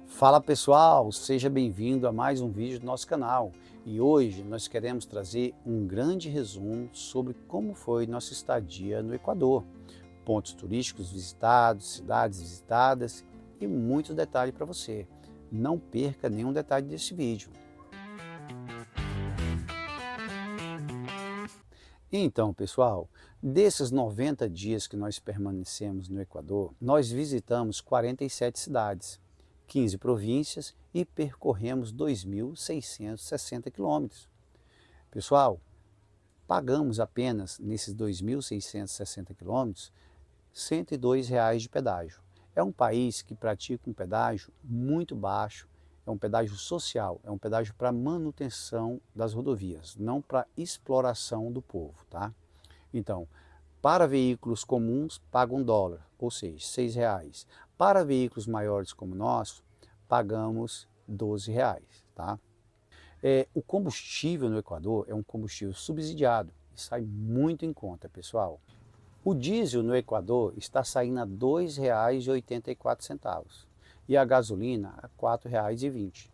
Fala pessoal, seja bem-vindo a mais um vídeo do nosso canal. E hoje nós queremos trazer um grande resumo sobre como foi nossa estadia no Equador, pontos turísticos visitados, cidades visitadas e muito detalhe para você. Não perca nenhum detalhe desse vídeo. Então, pessoal, desses 90 dias que nós permanecemos no Equador, nós visitamos 47 cidades, 15 províncias e percorremos 2.660 quilômetros. Pessoal, pagamos apenas nesses 2.660 quilômetros R$ 102 de pedágio. É um país que pratica um pedágio muito baixo, é um pedágio social, é um pedágio para manutenção das rodovias, não para exploração do povo, tá? Então, para veículos comuns, paga $1, ou seja, R$ 6. Para veículos maiores como o nosso, pagamos R$ 12, tá? O combustível no Equador é um combustível subsidiado e sai muito em conta, pessoal. O diesel no Equador está saindo a R$ 2,84 e a gasolina a R$ 4,20.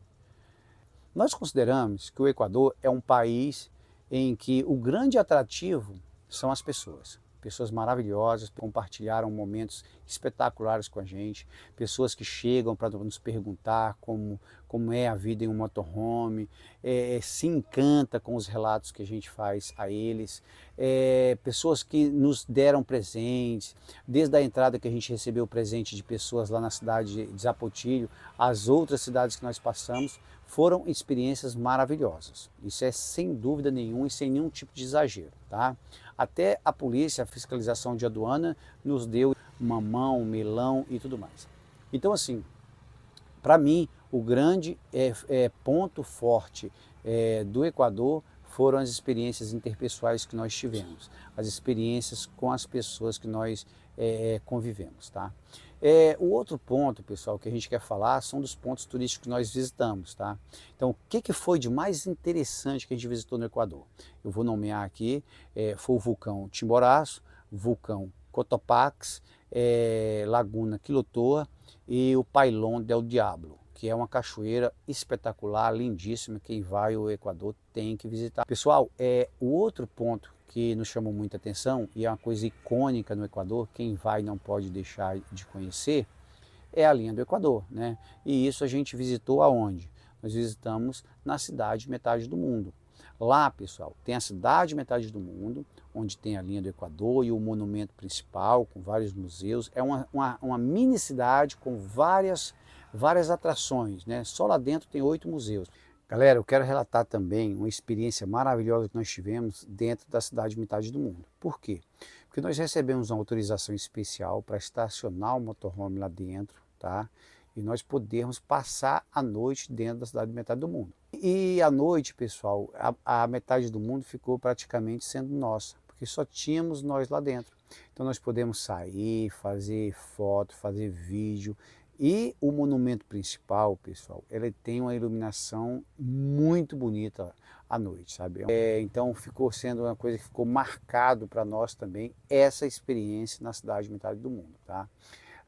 Nós consideramos que o Equador é um país em que o grande atrativo são as pessoas. Pessoas maravilhosas, compartilharam momentos espetaculares com a gente, pessoas que chegam para nos perguntar como é a vida em um motorhome, se encanta com os relatos que a gente faz a eles, pessoas que nos deram presentes, desde a entrada que a gente recebeu presente de pessoas lá na cidade de Zapotilho, as outras cidades que nós passamos, foram experiências maravilhosas. Isso é sem dúvida nenhuma e sem nenhum tipo de exagero, tá? Até a polícia, a fiscalização de aduana, nos deu mamão, melão e tudo mais. Então, assim, para mim, o grande ponto forte do Equador foram as experiências interpessoais que nós tivemos, as experiências com as pessoas que nós convivemos, tá? O outro ponto, pessoal, que a gente quer falar são dos pontos turísticos que nós visitamos, tá? Então, o que foi de mais interessante que a gente visitou no Equador? Eu vou nomear aqui, foi o vulcão Chimborazo, vulcão Cotopaxi, Laguna Quilotoa e o Pailón del Diablo, que é uma cachoeira espetacular, lindíssima. Quem vai ao Equador tem que visitar. Pessoal, o outro ponto que nos chamou muita atenção e é uma coisa icônica no Equador, quem vai não pode deixar de conhecer, é a linha do Equador, né? E isso a gente visitou aonde? Nós visitamos na cidade Metade do Mundo. Lá, pessoal, tem a cidade Metade do Mundo, onde tem a linha do Equador e o monumento principal, com vários museus. É uma mini cidade com várias atrações, né? Só lá dentro tem 8 museus. Galera, eu quero relatar também uma experiência maravilhosa que nós tivemos dentro da cidade Metade do Mundo. Por quê? Porque nós recebemos uma autorização especial para estacionar o motorhome lá dentro, tá? E nós podermos passar a noite dentro da cidade Metade do Mundo. E à noite, pessoal, a metade do mundo ficou praticamente sendo nossa, porque só tínhamos nós lá dentro. Então nós podemos sair, fazer foto, fazer vídeo. E o monumento principal, pessoal, ele tem uma iluminação muito bonita à noite, sabe? Então ficou sendo uma coisa que ficou marcado para nós também, essa experiência na cidade Metade do Mundo, tá?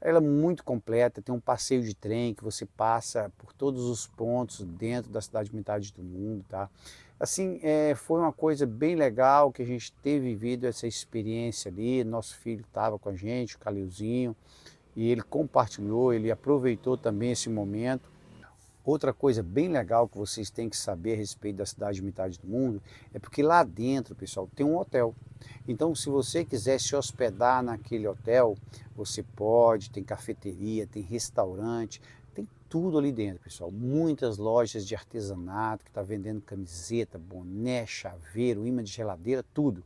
Ela é muito completa, tem um passeio de trem que você passa por todos os pontos dentro da cidade Metade do Mundo, tá? Assim, foi uma coisa bem legal que a gente teve vivido essa experiência ali. Nosso filho estava com a gente, o Calilzinho, e ele compartilhou, ele aproveitou também esse momento. Outra coisa bem legal que vocês têm que saber a respeito da cidade Metade do Mundo é porque lá dentro, pessoal, tem um hotel. Então, se você quiser se hospedar naquele hotel, você pode, tem cafeteria, tem restaurante, tem tudo ali dentro, pessoal. Muitas lojas de artesanato que está vendendo camiseta, boné, chaveiro, imã de geladeira, tudo.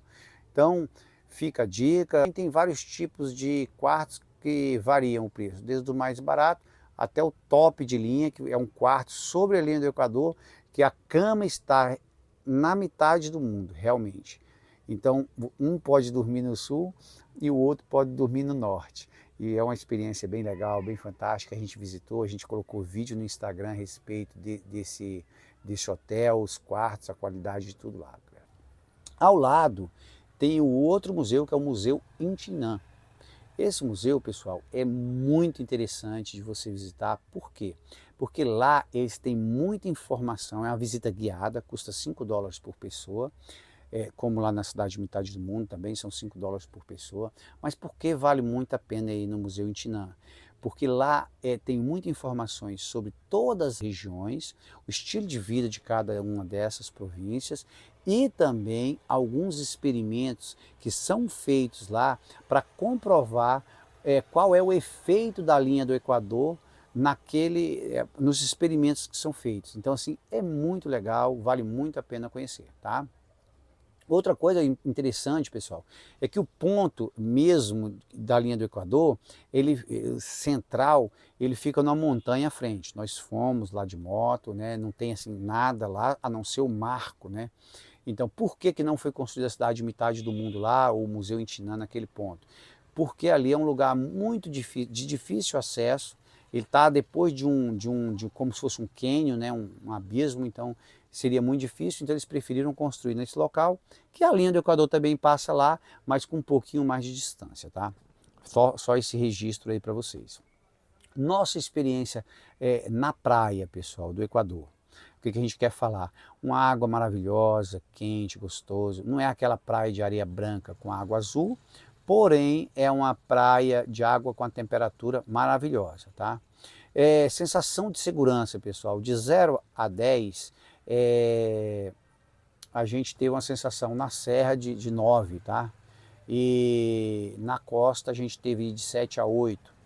Então, fica a dica. Tem vários tipos de quartos que variam o preço, desde o mais barato até o top de linha, que é um quarto sobre a linha do Equador, que a cama está na metade do mundo, realmente. Então, um pode dormir no sul e o outro pode dormir no norte. E é uma experiência bem legal, bem fantástica. A gente visitou, a gente colocou vídeo no Instagram a respeito desse hotel, os quartos, a qualidade de tudo lá. Ao lado tem o outro museu, que é o Museu Intinan. Esse museu, pessoal, é muito interessante de você visitar. Por quê? Porque lá eles têm muita informação, é uma visita guiada, custa $5 por pessoa, como lá na Cidade de Metade do Mundo também são $5 por pessoa. Mas por que vale muito a pena ir no Museu Intinã? Porque lá tem muitas informações sobre todas as regiões, o estilo de vida de cada uma dessas províncias e também alguns experimentos que são feitos lá para comprovar qual é o efeito da linha do Equador nos experimentos que são feitos. Então, assim, é muito legal, vale muito a pena conhecer, tá? Outra coisa interessante, pessoal, é que o ponto mesmo da linha do Equador, central, ele fica numa montanha à frente. Nós fomos lá de moto, né? Não tem assim nada lá, a não ser o marco, né? Então, por que que não foi construída a cidade de metade do mundo lá, ou o Museu Intinã naquele ponto? Porque ali é um lugar muito de difícil acesso. Ele está depois de como se fosse um cânion, né? Um abismo, então seria muito difícil, então eles preferiram construir nesse local, que a linha do Equador também passa lá, mas com um pouquinho mais de distância, tá? Só esse registro aí para vocês. Nossa experiência na praia, pessoal, do Equador. O que a gente quer falar? Uma água maravilhosa, quente, gostoso. Não é aquela praia de areia branca com água azul, porém é uma praia de água com a temperatura maravilhosa, tá? Sensação de segurança, pessoal, de 0 a 10, a gente teve uma sensação na serra de 9, tá? E na costa a gente teve de 7 a 8.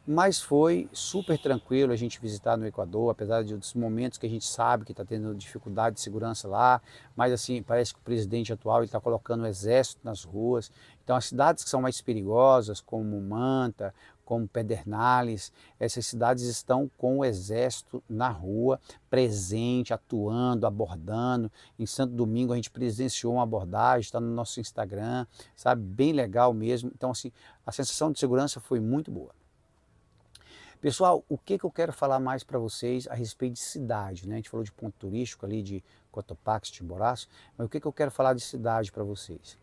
Mas foi super tranquilo a gente visitar no Equador, apesar dos momentos que a gente sabe que está tendo dificuldade de segurança lá, mas assim, parece que o presidente atual está colocando o exército nas ruas. Então as cidades que são mais perigosas, como Manta, como Pedernales, essas cidades estão com o exército na rua, presente, atuando, abordando. Em Santo Domingo a gente presenciou uma abordagem, está no nosso Instagram, sabe, bem legal mesmo. Então assim, a sensação de segurança foi muito boa. Pessoal, o que eu quero falar mais para vocês a respeito de cidade, né? A gente falou de ponto turístico ali, de Cotopaxi, Chimboraço, mas o que eu quero falar de cidade para vocês?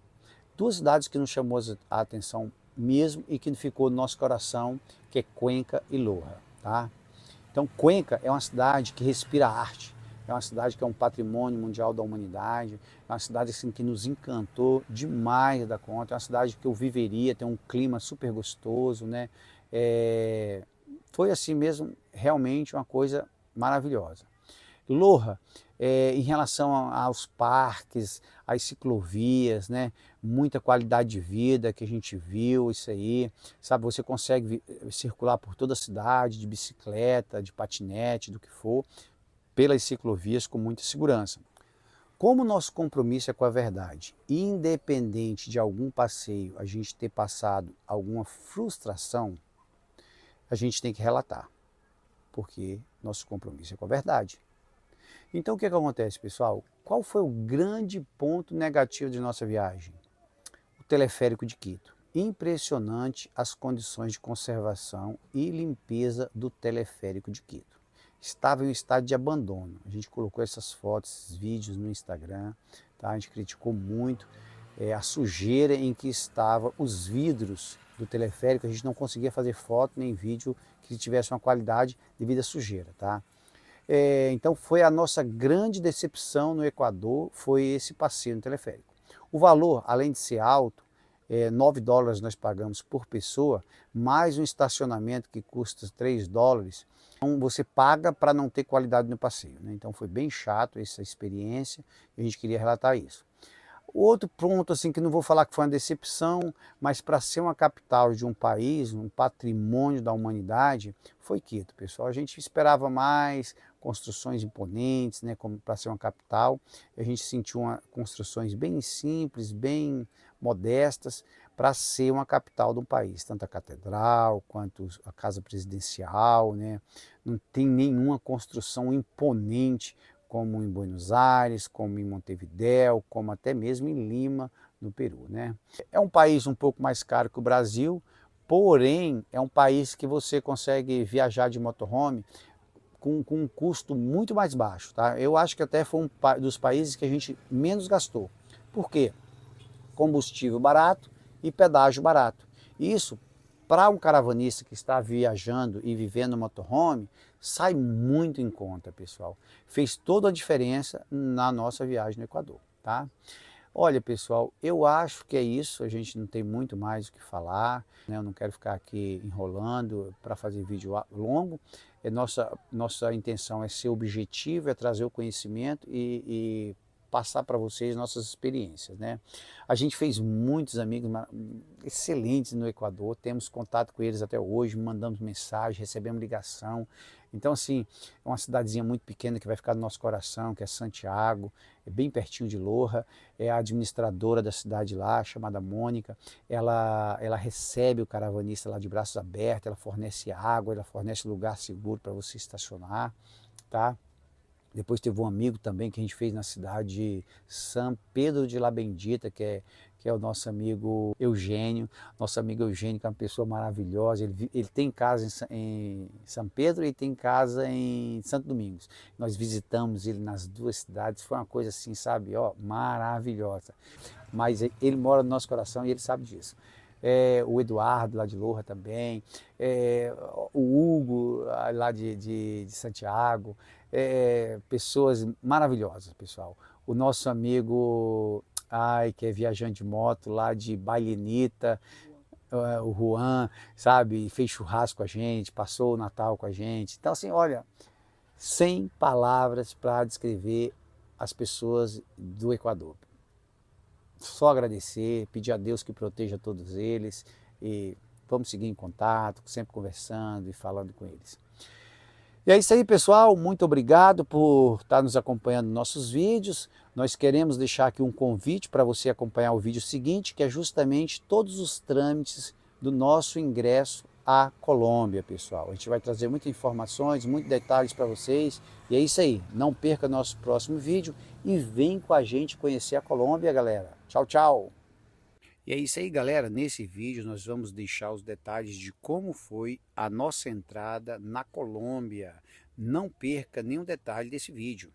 Duas cidades que nos chamou a atenção mesmo e que ficou no nosso coração, que é Cuenca e Loja, tá? Então, Cuenca é uma cidade que respira arte, é uma cidade que é um patrimônio mundial da humanidade, é uma cidade assim, que nos encantou demais da conta, é uma cidade que eu viveria, tem um clima super gostoso, né? Foi assim mesmo, realmente uma coisa maravilhosa. Loja, em relação aos parques, às ciclovias, né? Muita qualidade de vida que a gente viu, isso aí, sabe? Você consegue circular por toda a cidade, de bicicleta, de patinete, do que for, pelas ciclovias com muita segurança. Como o nosso compromisso é com a verdade, independente de algum passeio, a gente ter passado alguma frustração, a gente tem que relatar, porque nosso compromisso é com a verdade. Então o que acontece, pessoal? Qual foi o grande ponto negativo de nossa viagem? O teleférico de Quito. Impressionante as condições de conservação e limpeza do teleférico de Quito. Estava em um estado de abandono. A gente colocou essas fotos, esses vídeos no Instagram, tá? A gente criticou muito a sujeira em que estavam os vidros do teleférico. A gente não conseguia fazer foto nem vídeo que tivesse uma qualidade devido à sujeira, tá? Então foi a nossa grande decepção no Equador, foi esse passeio no teleférico. O valor, além de ser alto, $9 nós pagamos por pessoa, mais um estacionamento que custa $3, então você paga para não ter qualidade no passeio, né? Então foi bem chato essa experiência e a gente queria relatar isso. Outro ponto, assim, que não vou falar que foi uma decepção, mas para ser uma capital de um país, um patrimônio da humanidade, foi Quito, pessoal. A gente esperava mais construções imponentes, né, como para ser uma capital. A gente sentiu construções bem simples, bem modestas, para ser uma capital de um país. Tanto a catedral, quanto a casa presidencial, né? Não tem nenhuma construção imponente, como em Buenos Aires, como em Montevidéu, como até mesmo em Lima, no Peru, né? É um país um pouco mais caro que o Brasil, porém é um país que você consegue viajar de motorhome com um custo muito mais baixo, tá? Eu acho que até foi um dos países que a gente menos gastou. Por quê? Combustível barato e pedágio barato. Isso para um caravanista que está viajando e vivendo no motorhome, sai muito em conta, pessoal. Fez toda a diferença na nossa viagem no Equador, tá? Olha, pessoal, eu acho que é isso, a gente não tem muito mais o que falar, né? Eu não quero ficar aqui enrolando para fazer vídeo longo. Nossa intenção é ser objetivo, é trazer o conhecimento e passar para vocês nossas experiências, né? A gente fez muitos amigos excelentes no Equador, temos contato com eles até hoje, mandamos mensagem, recebemos ligação. Então, assim, é uma cidadezinha muito pequena que vai ficar no nosso coração, que é Santiago, é bem pertinho de Loja. É a administradora da cidade lá, chamada Mônica. Ela recebe o caravanista lá de braços abertos, ela fornece água, ela fornece lugar seguro para você estacionar, tá? Depois teve um amigo também que a gente fez na cidade de São Pedro de La Bendita, que é o nosso amigo Eugênio. Nosso amigo Eugênio, que é uma pessoa maravilhosa. Ele tem casa em São Pedro e tem casa em Santo Domingos. Nós visitamos ele nas duas cidades, foi uma coisa assim, sabe, ó, maravilhosa. Mas ele mora no nosso coração e ele sabe disso. O Eduardo lá de Loja também, o Hugo lá de Santiago, pessoas maravilhosas, pessoal. O nosso amigo, que é viajante de moto lá de Bailinita, o Juan, sabe, fez churrasco com a gente, passou o Natal com a gente. Então assim, olha, sem palavras para descrever as pessoas do Equador. Só agradecer, pedir a Deus que proteja todos eles e vamos seguir em contato, sempre conversando e falando com eles. E é isso aí, pessoal, muito obrigado por estar nos acompanhando nos nossos vídeos. Nós queremos deixar aqui um convite para você acompanhar o vídeo seguinte, que é justamente todos os trâmites do nosso ingresso à Colômbia, pessoal. A gente vai trazer muitas informações, muitos detalhes para vocês. E é isso aí, não perca nosso próximo vídeo e vem com a gente conhecer a Colômbia, galera. Tchau, tchau! E é isso aí, galera. Nesse vídeo nós vamos deixar os detalhes de como foi a nossa entrada na Colômbia. Não perca nenhum detalhe desse vídeo.